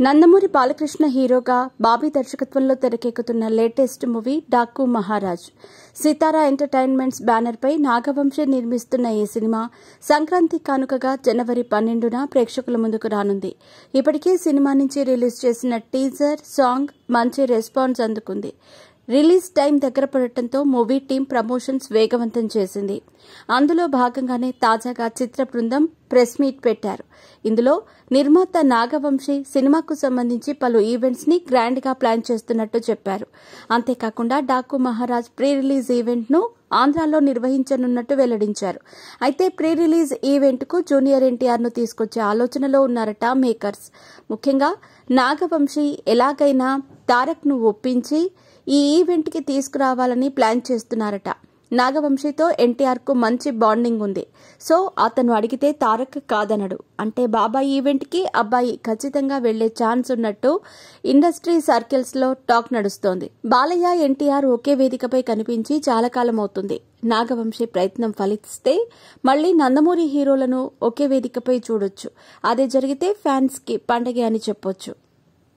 నందమూరి బాలకృష్ణ హీరోగా బాబీ దర్శకత్వంలో తెరకెక్కుతున్న లేటెస్ట్ మూవీ డాకు మహారాజ్. సితారా ఎంటర్టైన్మెంట్స్ బ్యానర్ పై నాగవంశీ నిర్మిస్తున్న ఈ సినిమా సంక్రాంతి కానుకగా జనవరి 12న ప్రేక్షకుల ముందుకు రానుంది. ఇప్పటికే సినిమా నుంచి రిలీజ్ చేసిన టీజర్ సాంగ్ మంచి రెస్పాన్స్ అందుకుంది. రిలీజ్ టైం దగ్గర పడటంతో మూవీ టీం ప్రమోషన్స్ వేగవంతం చేసింది. అందులో భాగంగానే తాజాగా చిత్ర బృందం ప్రెస్ మీట్ పెట్టారు. ఇందులో నిర్మాత నాగవంశీ సినిమాకు సంబంధించి పలు ఈవెంట్స్ ని గ్రాండ్ గా ప్లాన్ చేస్తున్నట్టు చెప్పారు. అంతేకాకుండా Daaku Maharaj pre release event ను ఆంధ్రాలో నిర్వహించనున్నట్టు వెల్లడించారు. అయితే ప్రీ రిలీజ్ ఈవెంట్ కు జూనియర్ ఎన్టీఆర్ ను తీసుకొచ్చే ఆలోచనలో ఉన్నారట మేకర్స్. ముఖ్యంగా నాగవంశీ ఎలాగైనా తారక్ ను ఒప్పించి ఈ ఈవెంట్ కి తీసుకురావాలని ప్లాన్ చేస్తున్నారట. నాగవంశీతో ఎన్టీఆర్ కు మంచి బాండింగ్ ఉంది. సో అతను అడిగితే తారక్ కాదనడు. అంటే బాబాయ్ ఈవెంట్ కి అబ్బాయి ఖచ్చితంగా వెళ్లే ఛాన్స్ ఉన్నట్టు ఇండస్ట్రీ సర్కిల్స్ లో టాక్ నడుస్తోంది. బాలయ్య ఎన్టీఆర్ ఒకే వేదికపై కనిపించి చాలా కాలం అవుతుంది. నాగవంశీ ప్రయత్నం ఫలిస్తే మళ్లీ నందమూరి హీరోలను ఒకే వేదికపై చూడొచ్చు. అదే జరిగితే ఫ్యాన్స్ కి పండగే అని చెప్పొచ్చు.